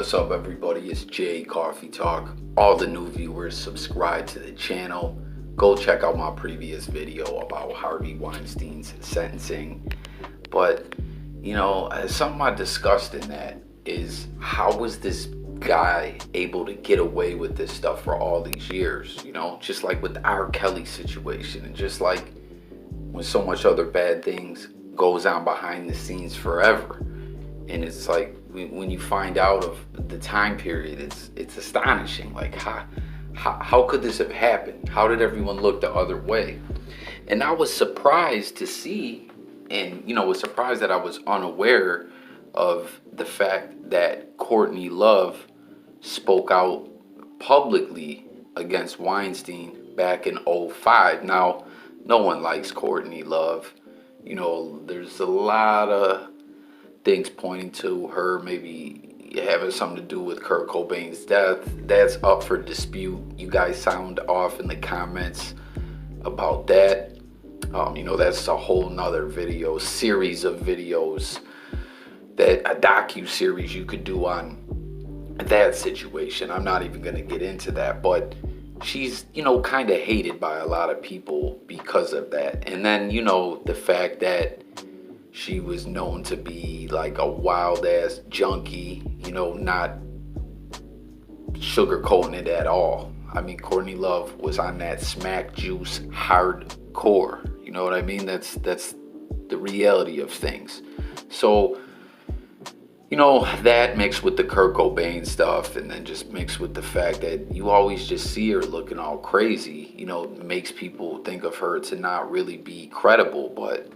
What's up, everybody? It's Jay Coffee Talk. All the new viewers, subscribe to the channel. Go check out my previous video about Harvey Weinstein's sentencing. But, something I discussed in that is, how was this guy able to get away with this stuff for all these years? Just like with the R. Kelly situation, and just like when so much other bad things goes on behind the scenes forever. And it's like, when you find out of the time period, it's astonishing. Like, how could this have happened? How did everyone look the other way? And I was surprised to see, and was surprised that I was unaware of the fact that Courtney Love spoke out publicly against Weinstein back in 2005. Now, no one likes Courtney Love. There's a lot of things pointing to her maybe having something to do with Kurt Cobain's death. That's up for dispute. You guys sound off in the comments about that. That's a whole nother series of videos, that a docu-series you could do on that situation. I'm not even going to get into that, but she's, kind of hated by a lot of people because of that. And then, the fact that she was known to be like a wild ass junkie, not sugarcoating it at all. I mean, Courtney Love was on that smack juice hardcore. You know what I mean? That's the reality of things. So, that mixed with the Kurt Cobain stuff, and then just mixed with the fact that you always just see her looking all crazy, makes people think of her to not really be credible. But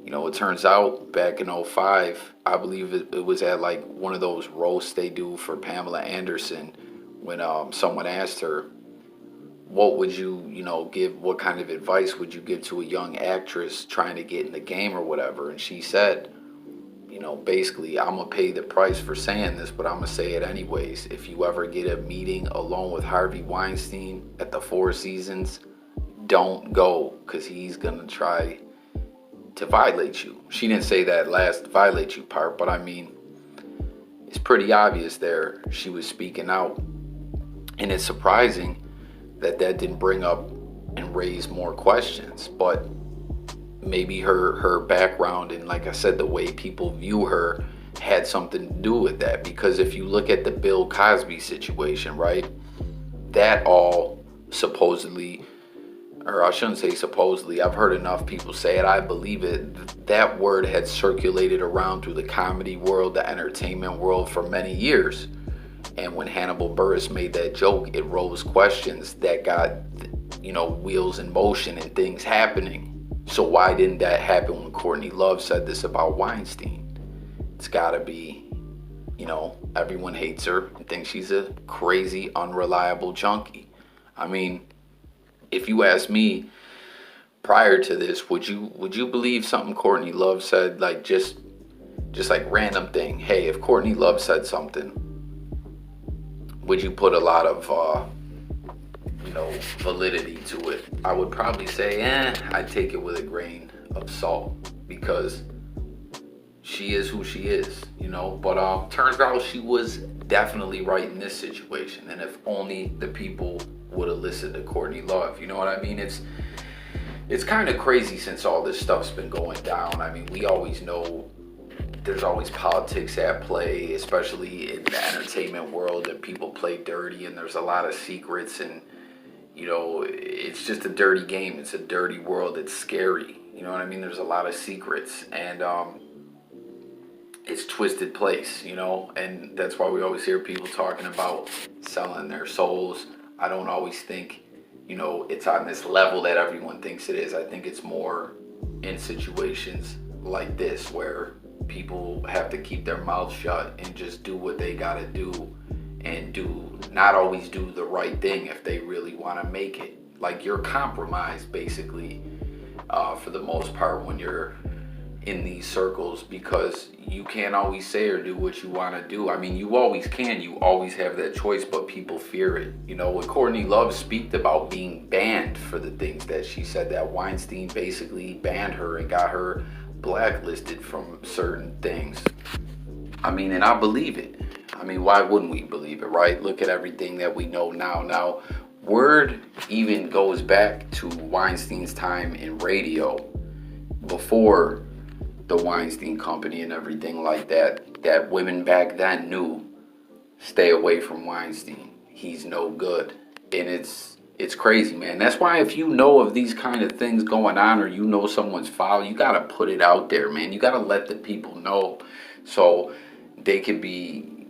it turns out back in 2005, I believe it was at like one of those roasts they do for Pamela Anderson, when someone asked her, what would you, give, what kind of advice would you give to a young actress trying to get in the game or whatever? And she said, basically, I'm going to pay the price for saying this, but I'm going to say it anyways. If you ever get a meeting alone with Harvey Weinstein at the Four Seasons, don't go, because he's going to try to violate you. She didn't say that last violate you part, but I mean, it's pretty obvious there she was speaking out. And it's surprising that didn't bring up and raise more questions. But maybe her background and, like I said, the way people view her had something to do with that. Because if you look at the Bill Cosby situation, right, that all supposedly, or I shouldn't say supposedly, I've heard enough people say it, I believe it, that word had circulated around through the comedy world, the entertainment world for many years. And when Hannibal Buress made that joke, it rose questions that got, wheels in motion and things happening. So why didn't that happen when Courtney Love said this about Weinstein? It's gotta be, everyone hates her and thinks she's a crazy, unreliable junkie. I mean, if you ask me, prior to this, would you believe something Courtney Love said? Like just like random thing. Hey, if Courtney Love said something, would you put a lot of validity to it? I would probably say, I'd take it with a grain of salt, because she is who she is, But turns out she was definitely right in this situation. And if only the people would have listened to Courtney Love, you know what I mean? It's kind of crazy since all this stuff's been going down. I mean, we always know there's always politics at play, especially in the entertainment world, and people play dirty, and there's a lot of secrets, and it's just a dirty game. It's a dirty world. It's scary. You know what I mean? There's a lot of secrets, and it's twisted place, and that's why we always hear people talking about selling their souls. I don't always think, it's on this level that everyone thinks it is. I think it's more in situations like this where people have to keep their mouths shut and just do what they gotta do, and not always do the right thing if they really want to make it. Like, you're compromised basically for the most part when you're in these circles, because you can't always say or do what you want to do. I mean, you always can, you always have that choice, but people fear it. When Courtney Love speaked about being banned for the things that she said, that Weinstein basically banned her and got her blacklisted from certain things. I mean, and I believe it. I mean, why wouldn't we believe it, right? Look at everything that we know now. Now, word even goes back to Weinstein's time in radio, before the Weinstein Company and everything like that, that women back then knew, stay away from Weinstein. He's no good. And it's crazy, man. That's why if you know of these kind of things going on, or you know someone's foul, you got to put it out there, man. You got to let the people know so they can be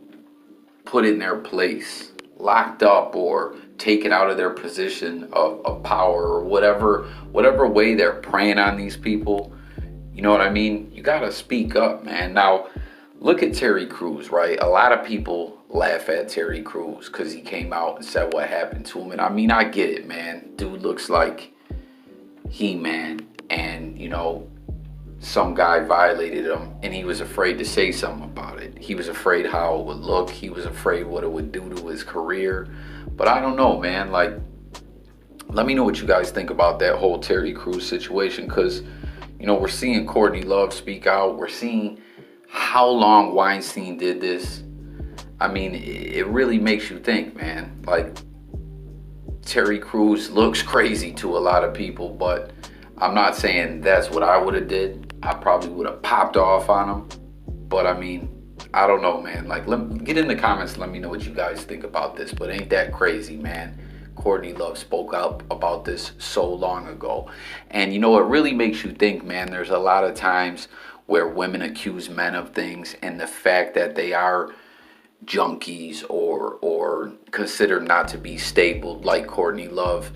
put in their place, locked up, or taken out of their position of power, or whatever way they're preying on these people. You know what I mean? You got to speak up, man. Now, look at Terry Crews, right? A lot of people laugh at Terry Crews because he came out and said what happened to him. And I mean, I get it, man. Dude looks like He-Man. And, you know, some guy violated him and he was afraid to say something about it. He was afraid how it would look. He was afraid what it would do to his career. But I don't know, man. Like, let me know what you guys think about that whole Terry Crews situation, because, you know, we're seeing Courtney Love speak out. We're seeing how long Weinstein did this. I mean, it really makes you think, man. Like, Terry Crews looks crazy to a lot of people, but I'm not saying that's what I would have did. I probably would have popped off on him. But I mean, I don't know, man. Like, get in the comments. Let me know what you guys think about this. But ain't that crazy, man? Courtney Love spoke up about this so long ago. And, you know, it really makes you think, man. There's a lot of times where women accuse men of things, and the fact that they are junkies or considered not to be stable, like Courtney Love,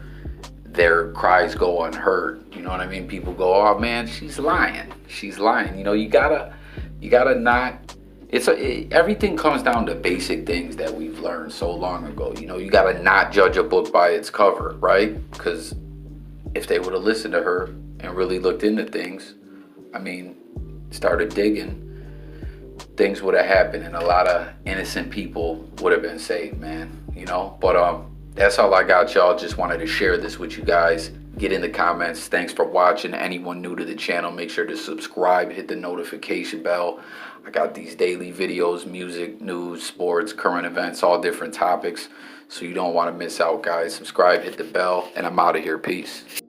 their cries go unheard. You know what I mean? People go, oh man, she's lying. She's lying. You know, you gotta not. Everything comes down to basic things that we've learned so long ago. You know, you gotta not judge a book by its cover, right? Because if they would have listened to her and really looked into things, I mean, started digging, things would have happened and a lot of innocent people would have been saved, man. You know, but that's all I got, y'all. Just wanted to share this with you guys. Get in the comments. Thanks for watching. Anyone new to the channel, make sure to subscribe, hit the notification bell. I got these daily videos, music, news, sports, current events, all different topics, so you don't want to miss out, guys. Subscribe, hit the bell, and I'm out of here. Peace.